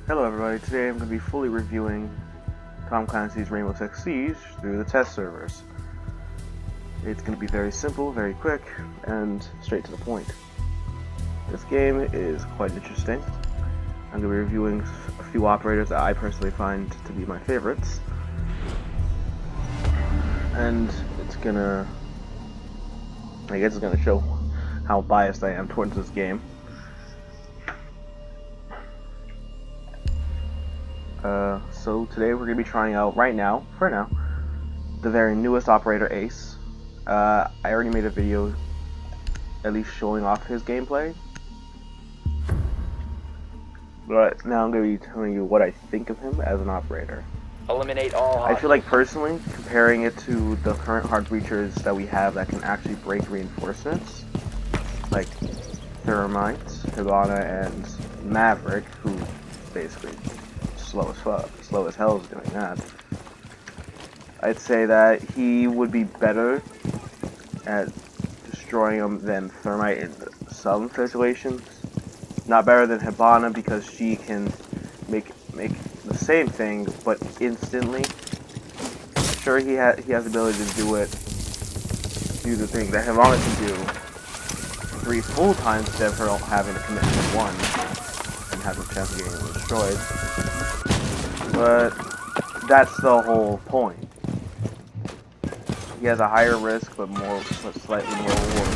Hello everybody, today I'm going to be fully reviewing Tom Clancy's Rainbow Six Siege through the test servers. It's going to be very simple, very quick, and straight to the point. This game is quite interesting. I'm going to be reviewing a few operators that I personally find to be my favorites. And it's going to, I guess it's going to show how biased I am towards this game. So today we're going to be trying out, for now, the very newest operator, Ace. I already made a video at least showing off his gameplay, but now I'm going to be telling you what I think of him as an operator. Eliminate all I feel like personally, comparing it to the current hard breachers that we have that can actually break reinforcements, like Thermite, Hibana, and Maverick, who basically slow as hell is doing that. I'd say that he would be better at destroying them than Thermite in some situations. Not better than Hibana because she can make the same thing but instantly. Sure, he has the ability to do the thing that Hibana can do 3 full times instead of her having to commit to 1 and have the chance of getting them destroyed. But that's the whole point. He has a higher risk, but slightly more reward.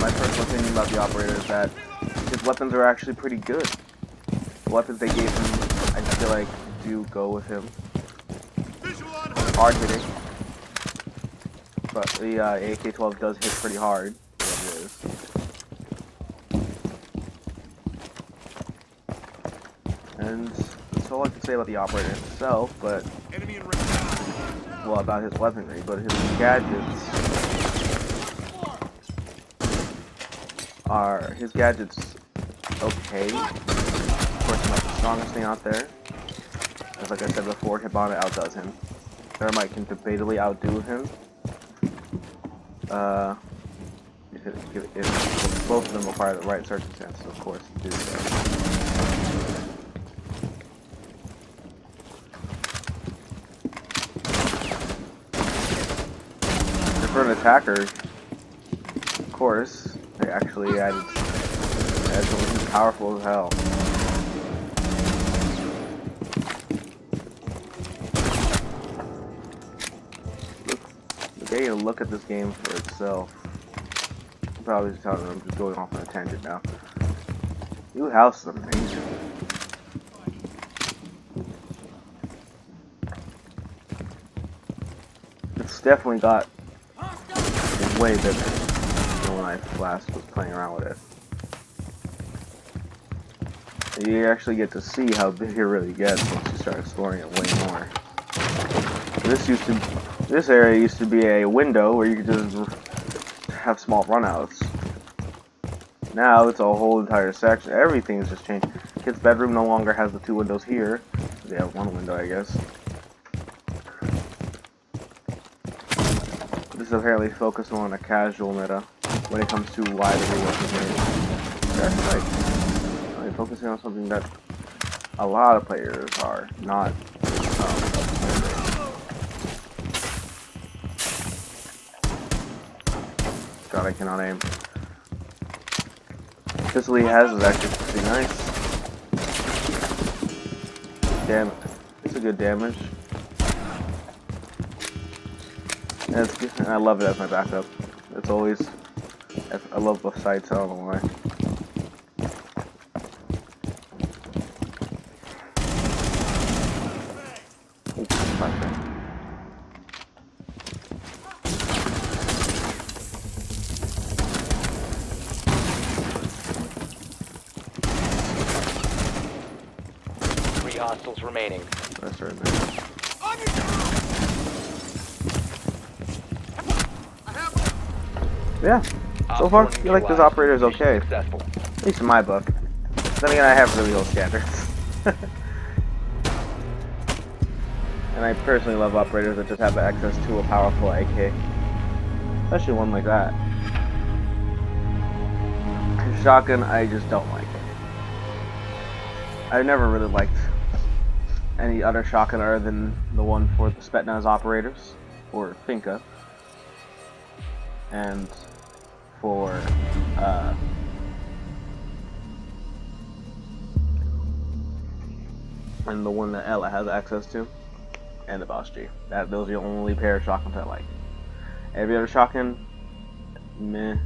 My personal opinion about the operator is that his weapons are actually pretty good. The weapons they gave him, I feel like, do go with him. Hard hitting, but the AK-12 does hit pretty hard. It is. And that's all I can say about the operator himself, but well, about his weaponry, but his gadgets okay. Of course, not the strongest thing out there. As like I said before, Hibana outdoes him. Thermite can debatably outdo him. If both of them require the right circumstances, of course, to do so. And for an attacker, of course, they actually added something who's powerful as hell. Taking a look at this game for itself. I'm probably just telling them I'm just going off on a tangent now. New house is amazing. It's definitely got it's way bigger than when I last was playing around with it. You actually get to see how big it really gets once you start exploring it way more. This area used to be a window where you could just have small runouts. Now it's a whole entire section. Everything's just changed. Kid's bedroom no longer has the 2 windows here. They have 1 window, I guess. This is apparently focused on a casual meta when it comes to why the rework is made. That's like focusing on something that a lot of players are not. God, I cannot aim. Pistol he has is actually pretty nice. Damn, it's a good damage. And it's good, and I love it as my backup. It's always, I love both sides, I don't know why. hostiles remaining. That's right there. Yeah, so far I feel like this operator is okay. At least in my book. Then again, I have really low standards. And I personally love operators that just have access to a powerful AK. Especially one like that. Shotgun, I just don't like it. I never really liked any other shotgun other than the one for the Spetsnaz operators, or Finka, and for and the one that Ella has access to, and the Boss G. Those are the only pair of shotguns I like. Every other shotgun, meh.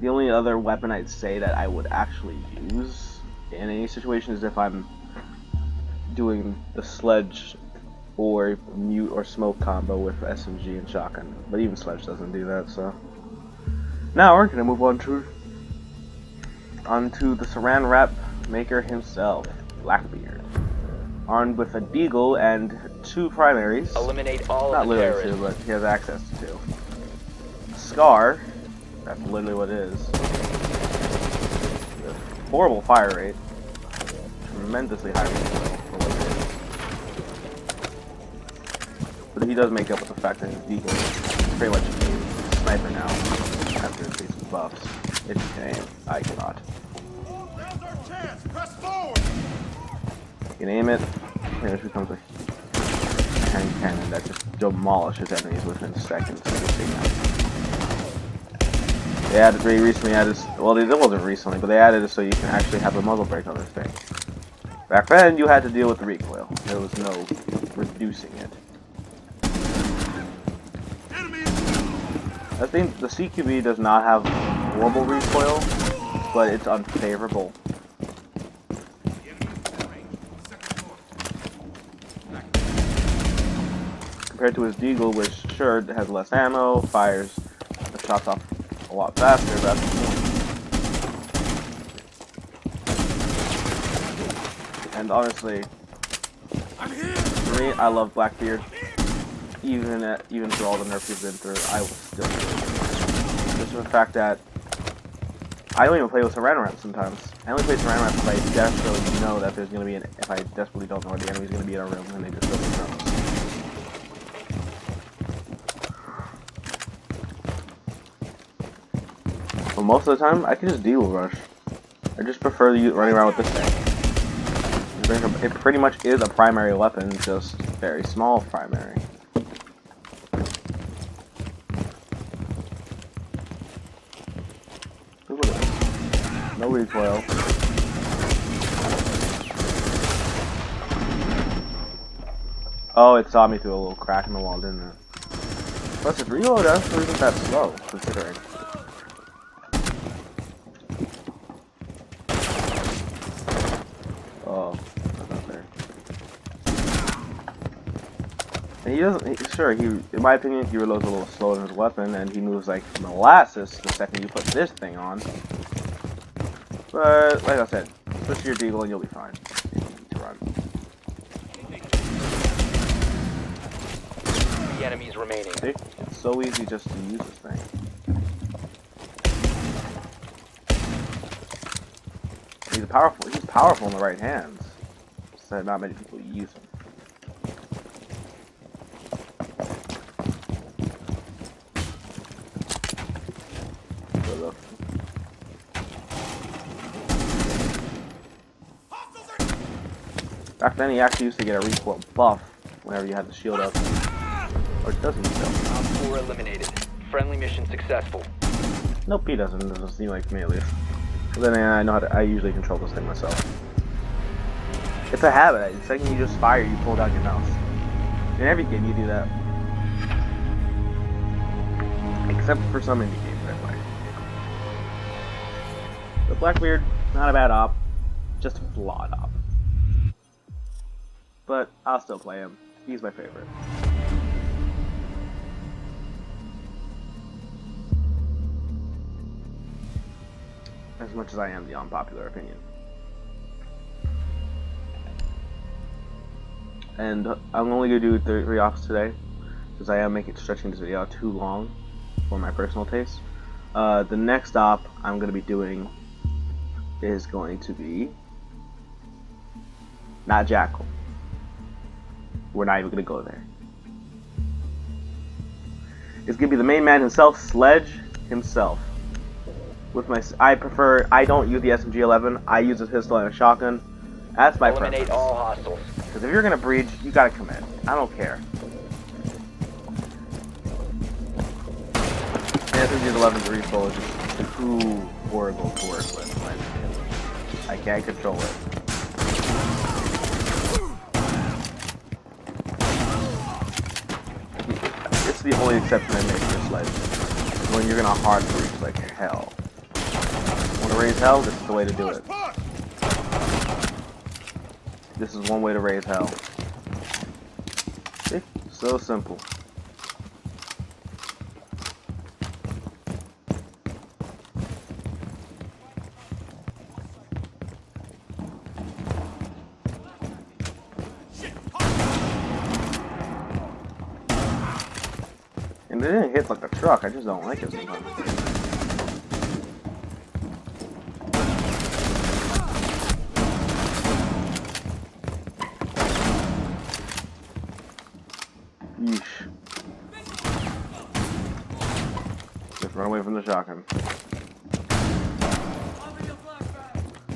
The only other weapon I'd say that I would actually use in any situation is if I'm doing the sledge or mute or smoke combo with SMG and shotgun. But even sledge doesn't do that, so. Now we're gonna move on to the Saran Wrap maker himself, Blackbeard. Armed with a deagle and 2 primaries. Eliminate all Not of the literally terrorists. 2, but he has access to 2. A Scar, that's literally what it is. Horrible fire rate. Tremendously high recoil for what it is. But he does make up with the fact that his deagle is pretty much a sniper now after his recent buffs. If you can aim, I cannot. Now's our chance. Press forward. You can aim it, and it becomes a hand cannon that just demolishes enemies within seconds. They added very recently well, it wasn't recently, but they added it so you can actually have a muzzle brake on this thing. Back then, you had to deal with the recoil. There was no reducing it. I think the CQB does not have horrible recoil, but it's unfavorable. Compared to his deagle, which sure has less ammo, fires the shots off a lot faster, but that's the point. And honestly, for me, I love Blackbeard. Even through all the nerfs he's been through, I will still do it. Just for the fact that I don't even play with Saran Wrap sometimes. I only play Saran Wrap if I desperately know that there's going to be if I desperately don't know where the enemy's going to be in a room, and they just go through rooms. But most of the time, I can just deagle rush. I just prefer running around with this thing. It pretty much is a primary weapon, just very small primary. Look at this. No recoil. Oh, it saw me through a little crack in the wall, didn't it? Plus, its reload actually isn't that slow, considering. Oh, that's not fair. And he doesn't. In my opinion, he reloads a little slower than his weapon, and he moves like molasses the second you put this thing on. But like I said, switch to your deagle and you'll be fine. To run. The enemies remaining. See? It's so easy just to use this thing. He's powerful in the right hands. So not many people use him. Back then, he actually used to get a recoil buff whenever you had the shield up. Or it doesn't still. Op 4 eliminated. Friendly mission successful. Nope, he doesn't. It doesn't seem like me at least. But then I know how to. I usually control this thing myself. It's a habit. The second you just fire, you pull down your mouse. In every game, you do that. Except for some indie games I play. But Blackbeard, not a bad op. Just a flawed op. But I'll still play him. He's my favorite. As much as I am the unpopular opinion. And I'm only going to do 3 ops today, because I am stretching this video out too long for my personal taste. The next op I'm going to be doing is going to be not Jackal. We're not even gonna go there. It's gonna be the main man himself, Sledge himself. With my, I don't use the SMG-11. I use a pistol and a shotgun. That's my Eliminate preference. all hostiles. Because if you're gonna breach, you gotta commit. I don't care. SMG-11's recoil is just too horrible to work with. In my opinion. I can't control it. It's the only exception I make for Sledge. When you're gonna hard breach like hell. Want to raise hell? This is the way to do it. This is one way to raise hell. See? So simple. And it didn't hit like a truck, I just don't like it sometimes. Yeesh. Just run away from the shotgun.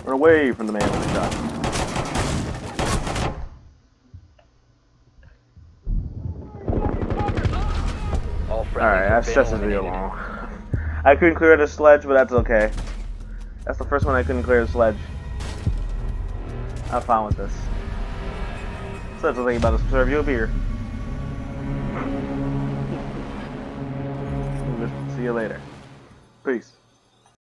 Run away from the man with the shotgun. Alright, that's just a video long. I couldn't clear the Sledge, but that's okay. That's the first one I couldn't clear the Sledge. I'm fine with this. So that's the thing about this review of beer. See you later. Peace.